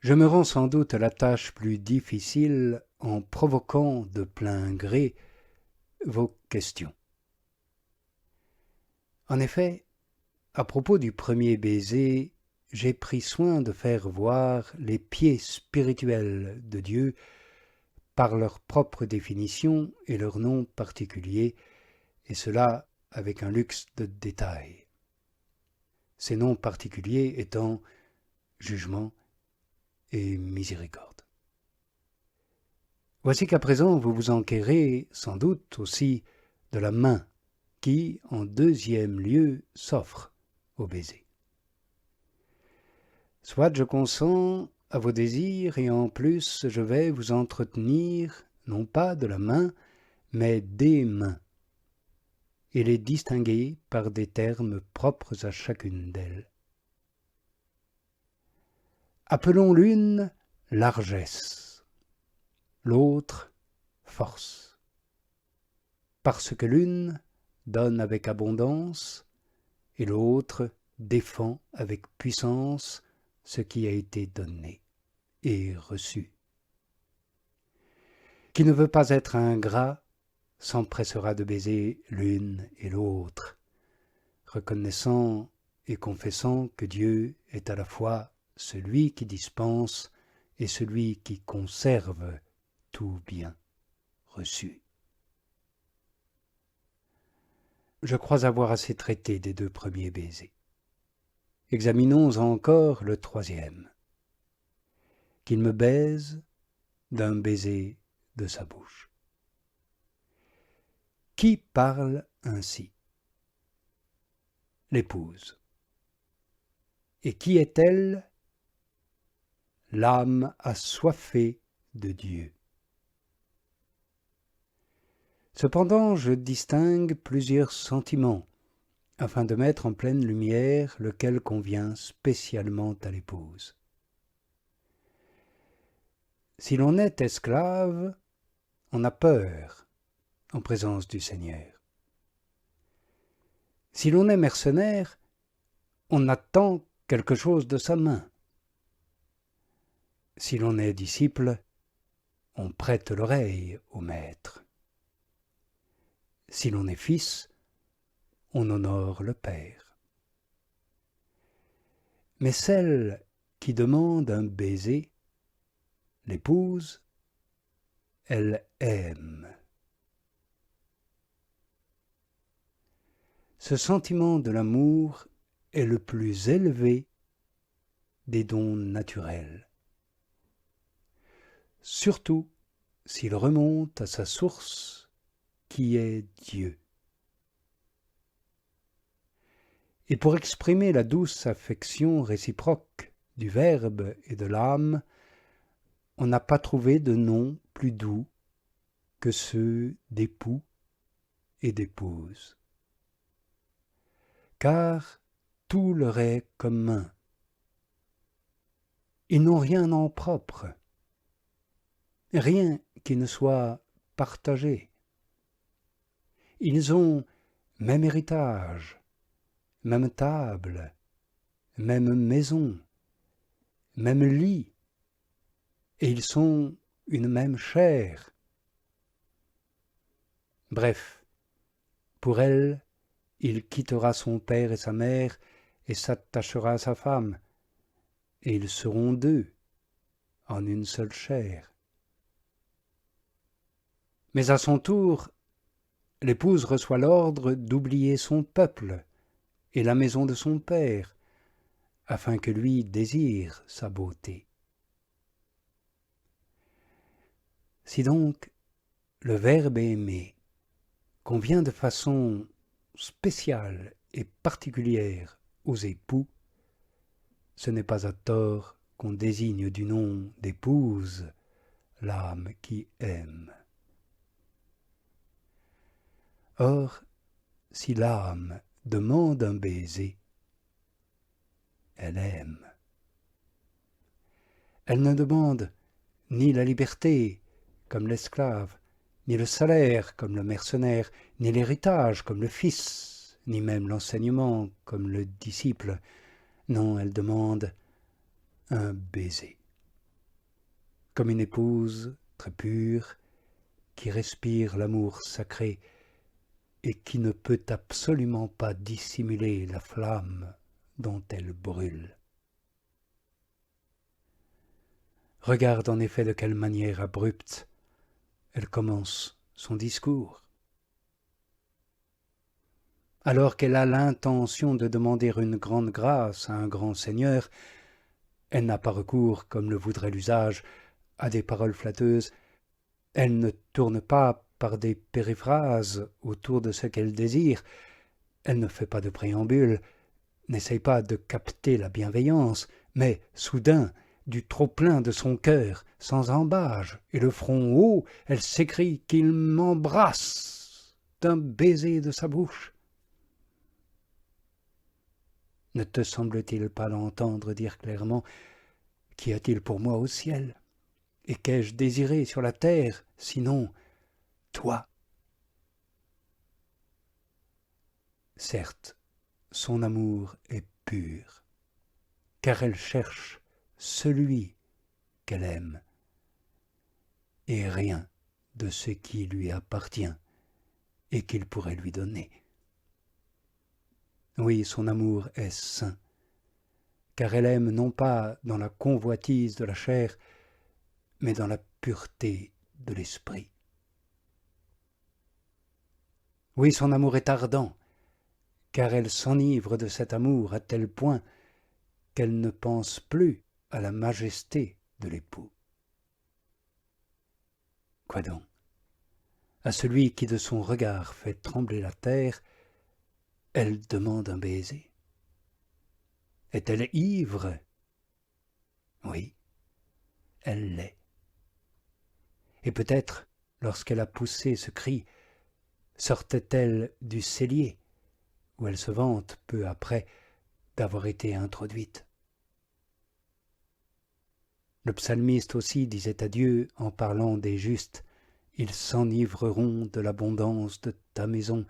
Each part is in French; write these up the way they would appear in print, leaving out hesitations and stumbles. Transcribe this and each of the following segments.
je me rends sans doute la tâche plus difficile en provoquant de plein gré vos questions. En effet, à propos du premier baiser, j'ai pris soin de faire voir les pieds spirituels de Dieu par leur propre définition et leur nom particulier, et cela avec un luxe de détails. Ces noms particuliers étant jugement et miséricorde. Voici qu'à présent vous vous enquérez sans doute aussi de la main qui, en deuxième lieu, s'offre au baiser. Soit je consens à vos désirs et en plus je vais vous entretenir non pas de la main, mais des mains, et les distinguer par des termes propres à chacune d'elles. Appelons l'une largesse, l'autre force, parce que l'une donne avec abondance et l'autre défend avec puissance ce qui a été donné et reçu. Qui ne veut pas être ingrat s'empressera de baiser l'une et l'autre, reconnaissant et confessant que Dieu est à la fois celui qui dispense et celui qui conserve tout bien reçu. Je crois avoir assez traité des deux premiers baisers. Examinons encore le troisième. Qu'il me baise d'un baiser de sa bouche. Qui parle ainsi? L'épouse. Et qui est-elle? L'âme assoiffée de Dieu. Cependant, je distingue plusieurs sentiments, afin de mettre en pleine lumière lequel convient spécialement à l'épouse. Si l'on est esclave, on a peur en présence du Seigneur. Si l'on est mercenaire, on attend quelque chose de sa main. Si l'on est disciple, on prête l'oreille au maître. Si l'on est fils, on honore le Père. Mais celle qui demande un baiser, l'épouse, elle aime. Ce sentiment de l'amour est le plus élevé des dons naturels, surtout s'il remonte à sa source qui est Dieu. Et pour exprimer la douce affection réciproque du Verbe et de l'âme, on n'a pas trouvé de nom plus doux que ceux d'époux et d'épouse. Car tout leur est commun. Ils n'ont rien en propre, rien qui ne soit partagé. Ils ont même héritage, même table, même maison, même lit, et ils sont une même chair. Bref, pour elle, il quittera son père et sa mère et s'attachera à sa femme, et ils seront deux, en une seule chair. Mais à son tour, l'épouse reçoit l'ordre d'oublier son peuple et la maison de son père, afin que lui désire sa beauté. Si donc le Verbe aimé convient de façon spéciale et particulière aux époux, ce n'est pas à tort qu'on désigne du nom d'épouse l'âme qui aime. Or, si l'âme demande un baiser, elle aime. Elle ne demande ni la liberté comme l'esclave, ni le salaire comme le mercenaire, ni l'héritage comme le fils, ni même l'enseignement comme le disciple. Non, elle demande un baiser. comme une épouse très pure, qui respire l'amour sacré et qui ne peut absolument pas dissimuler la flamme dont elle brûle. Regarde en effet de quelle manière abrupte elle commence son discours. Alors qu'elle a l'intention de demander une grande grâce à un grand seigneur, elle n'a pas recours, comme le voudrait l'usage, à des paroles flatteuses. Elle ne tourne pas par des périphrases autour de ce qu'elle désire. Elle ne fait pas de préambule, n'essaye pas de capter la bienveillance, mais soudain, du trop-plein de son cœur, sans ambages, et le front haut, elle s'écrie qu'il m'embrasse d'un baiser de sa bouche. Ne te semble-t-il pas l'entendre dire clairement « Qu'y a-t-il pour moi au ciel ? Et qu'ai-je désiré sur la terre, sinon toi ?» Certes, son amour est pur, car elle cherche celui qu'elle aime, et rien de ce qui lui appartient et qu'il pourrait lui donner. Oui, son amour est saint, car elle aime non pas dans la convoitise de la chair, mais dans la pureté de l'esprit. Oui, son amour est ardent, car elle s'enivre de cet amour à tel point qu'elle ne pense plus à la majesté de l'époux. Quoi donc ? À celui qui de son regard fait trembler la terre, elle demande un baiser. Est-elle ivre ? Oui, elle l'est. Et peut-être, lorsqu'elle a poussé ce cri, sortait-elle du cellier, où elle se vante peu après d'avoir été introduite. Le psalmiste aussi disait à Dieu en parlant des justes, « Ils s'enivreront de l'abondance de ta maison,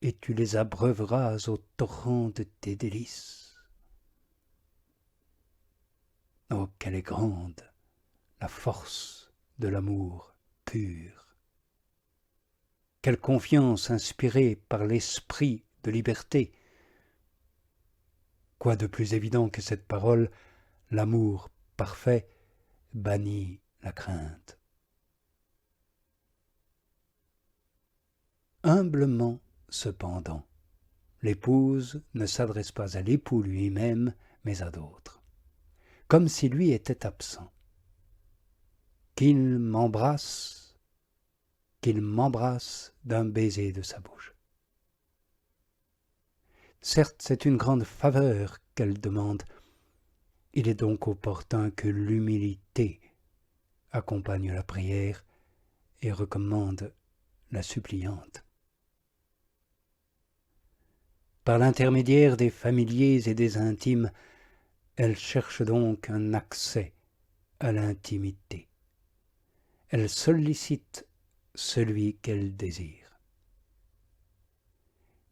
et tu les abreuveras au torrent de tes délices. » Oh, quelle est grande la force de l'amour pur! Quelle confiance inspirée par l'esprit de liberté! Quoi de plus évident que cette parole, l'amour parfait bannit la crainte. Humblement, cependant, l'épouse ne s'adresse pas à l'époux lui-même, mais à d'autres, comme si lui était absent. Qu'il m'embrasse d'un baiser de sa bouche. Certes, c'est une grande faveur qu'elle demande. Il est donc opportun que l'humilité accompagne la prière et recommande la suppliante. Par l'intermédiaire des familiers et des intimes, elle cherche donc un accès à l'intimité. Elle sollicite celui qu'elle désire.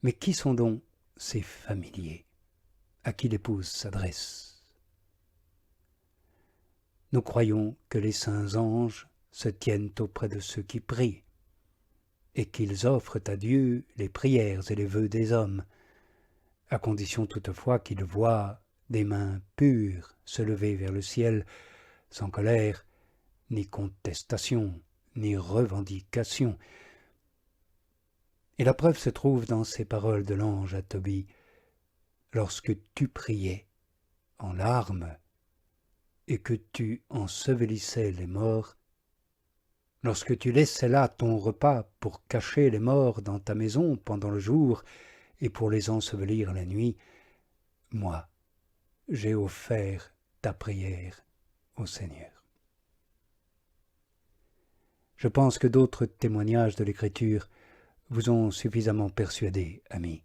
Mais qui sont donc ces familiers à qui l'épouse s'adresse? Nous croyons que les saints anges se tiennent auprès de ceux qui prient, et qu'ils offrent à Dieu les prières et les vœux des hommes, à condition toutefois qu'ils voient des mains pures se lever vers le ciel, sans colère, ni contestation, ni revendication. Et la preuve se trouve dans ces paroles de l'ange à Tobie. Lorsque tu priais en larmes et que tu ensevelissais les morts, lorsque tu laissais là ton repas pour cacher les morts dans ta maison pendant le jour et pour les ensevelir la nuit, moi, j'ai offert ta prière au Seigneur. Je pense que d'autres témoignages de l'Écriture vous ont suffisamment persuadé, amis.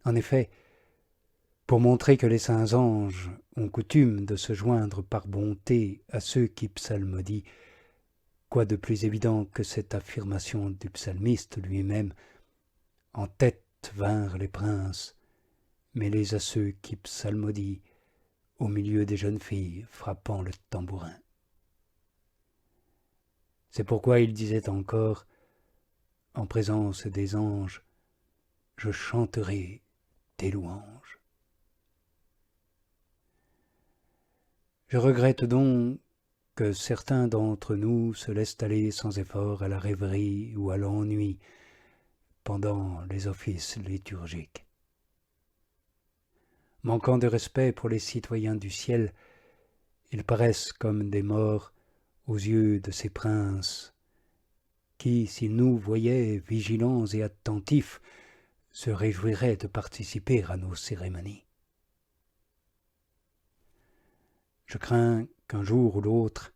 En effet, pour montrer que les saints anges ont coutume de se joindre par bonté à ceux qui psalmodient, quoi de plus évident que cette affirmation du psalmiste lui-même, « En tête vinrent les princes, mêlés à ceux qui psalmodient, au milieu des jeunes filles frappant le tambourin. » C'est pourquoi il disait encore, en présence des anges, je chanterai tes louanges. Je regrette donc que certains d'entre nous se laissent aller sans effort à la rêverie ou à l'ennui pendant les offices liturgiques. Manquant de respect pour les citoyens du ciel, ils paraissent comme des morts aux yeux de ces princes qui, s'ils nous voyaient vigilants et attentifs, se réjouiraient de participer à nos cérémonies. Je crains qu'un jour ou l'autre,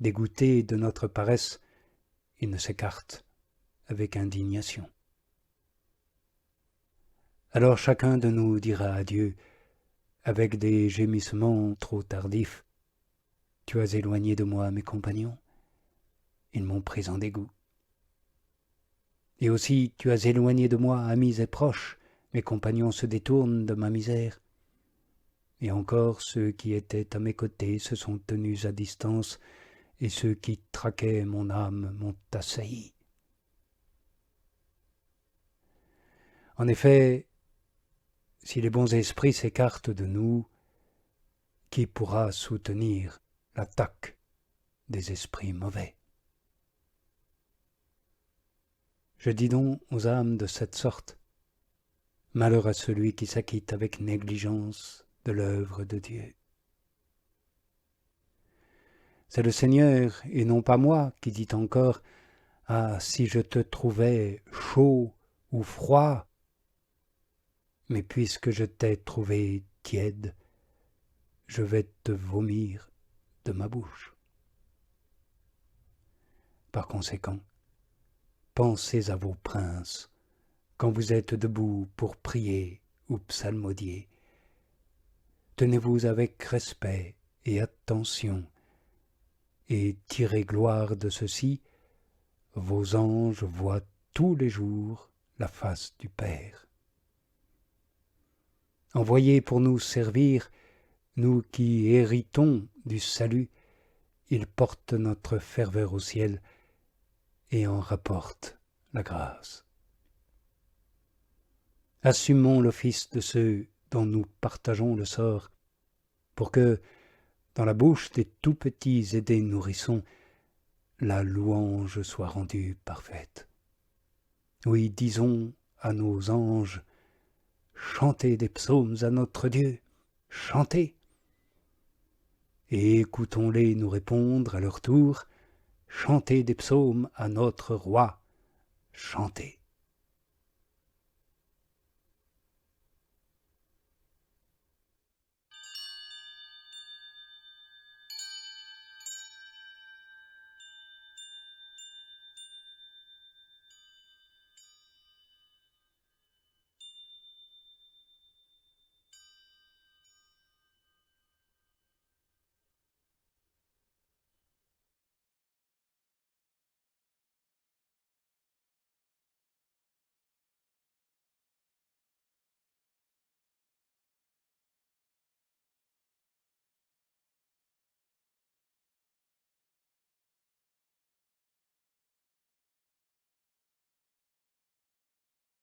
dégoûtés de notre paresse, ils ne s'écartent avec indignation. Alors chacun de nous dira adieu avec des gémissements trop tardifs. Tu as éloigné de moi mes compagnons, ils m'ont pris en dégoût. Et aussi tu as éloigné de moi amis et proches, mes compagnons se détournent de ma misère. Et encore ceux qui étaient à mes côtés se sont tenus à distance, et ceux qui traquaient mon âme m'ont assailli. En effet, si les bons esprits s'écartent de nous, qui pourra soutenir l'attaque des esprits mauvais? Je dis donc aux âmes de cette sorte, malheur à celui qui s'acquitte avec négligence de l'œuvre de Dieu. C'est le Seigneur, et non pas moi, qui dit encore, « Ah, si je te trouvais chaud ou froid, mais puisque je t'ai trouvé tiède, je vais te vomir de ma bouche. » Par conséquent, pensez à vos princes quand vous êtes debout pour prier ou psalmodier. Tenez-vous avec respect et attention, et tirez gloire de ceci, vos anges voient tous les jours la face du Père. Envoyés pour nous servir, nous qui héritons du salut, ils portent notre ferveur au ciel et en rapportent la grâce. Assumons l'office de ceux dont nous partageons le sort, pour que, dans la bouche des tout-petits et des nourrissons, la louange soit rendue parfaite. Oui, disons à nos anges, chantez des psaumes à notre Dieu, chantez. Et écoutons-les nous répondre à leur tour, chantez des psaumes à notre roi, chantez.